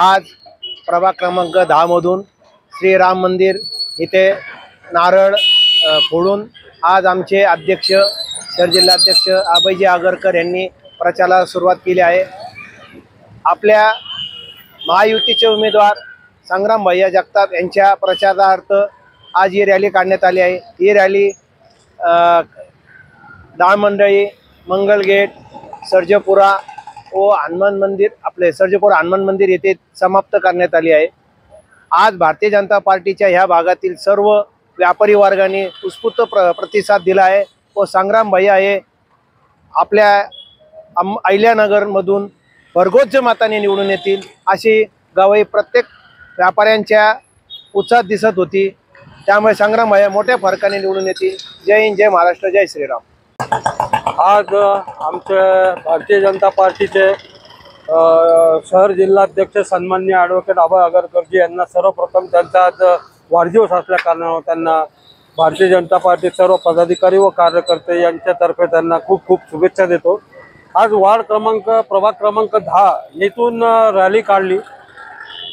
आज प्रभाग क्रमांक 10 मधून श्री राम मंदिर इथे नारळ फोडून आज आमचे अध्यक्ष शहर जिल्हाध्यक्ष अभयजी आगरकर यांनी प्रचाराला सुरुवात केली आहे। आपल्या महायुतीचे उमेदवार संग्राम भैया जगताप यांच्या प्रचारार्थ आज ही रॅली काढण्यात आली आहे। ही रॅली दाळमंडळी, मंगलगेट, सर्जेपुरा व हनुमान मंदिर आपले सर्जेपुरा हनुमान मंदिर येथे समाप्त करण्यात आली आहे। आज भारतीय जनता पार्टीच्या ह्या भागातील सर्व व्यापारी वर्गाने उत्स्फूर्त प्रतिसाद दिला आहे व संग्राम भैया हे आपल्या अहिल्यानगर मधून भरघोस मताने निवडून येतील अशी गवाही प्रत्येक व्यापाऱ्यांच्या उत्साहात दिसत होती। त्यामुळे संग्राम भैया मोठ्या फरकाने निवडून येतील। जय हिंद, जय महाराष्ट्र, जय श्रीराम। आज आमचे भारतीय जनता पार्टीचे शहर जिल्हाध्यक्ष सन्माननीय ॲडव्होकेट अभय आगरकरजी यांना सर्वप्रथम त्यांचा आज वाढदिवस असल्या कारणाने त्यांना भारतीय जनता पार्टी सर्व पदाधिकारी व कार्यकर्ते यांच्यातर्फे त्यांना खूप खूप शुभेच्छा देतो। आज प्रभाग क्रमांक 10 येथून रॅली काढली,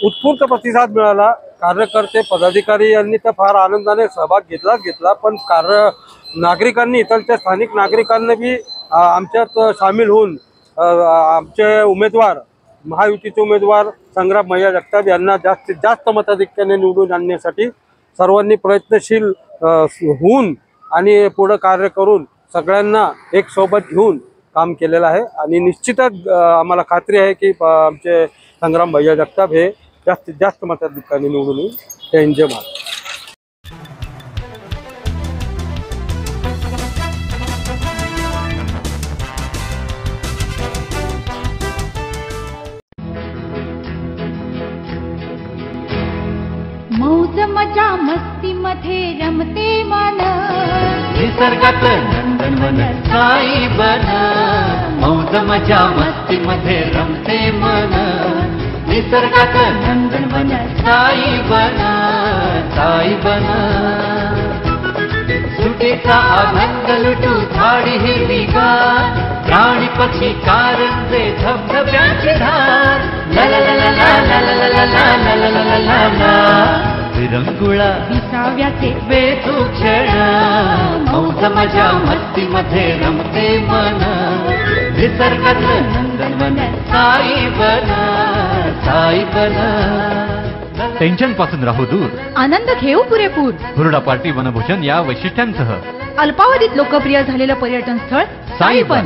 उत्स्फूर्त प्रतिसाद मिळाला। कार्यकर्ते पदाधिकारी यांनी तर फार आनंदाने सहभाग घेतला पण नागरिकांनी, इथलच्या स्थानिक नागरिकांनी बी आमच्यात सामील होऊन आमचे उमेदवार महायुतीचे उमेदवार संग्राम भैया जगताप यांना जास्तीत जास्त मताधिक्याने निवडून आणण्यासाठी सर्वांनी प्रयत्नशील होऊन आणि पुढे कार्य करून सगळ्यांना एक सोबत घेऊन काम केलेलं आहे आणि निश्चितच आम्हाला खात्री आहे की आमचे संग्राम भैया जगताप हे जास्तीत जास्त मताधिक्याने निवडून येईल। जय हिंद, जय महाराष्ट्र। मौज मजा मस्ती मध्ये रमते मन, निसर्गात नंदनवन साई बन। मौज मजा मस्ती मध्ये रमते मन, निसर्गात नंदनवन साई बन, साई बन। सुटीचा आनंद लुटू झाडी हिरवीगार, प्राणी पक्षी कारंजे धबधब्याची धार। ला ला ला ला ला ला ला ला ला ला ला ला ला ला। विरंगुळा विसाव्याचे बेतू क्षण, मौज मजा मस्ती मध्ये रमते मन, निसर्गात नंदनवन साई बन, साई बन। टेन्शन पासून राहू दूर, आनंद घेऊ पुरेपूर। हुरडा पार्टी वनभूषण या वैशिष्ट्यांसह अल्पावधीत लोकप्रिय झालेलं पर्यटन स्थळ साईबन।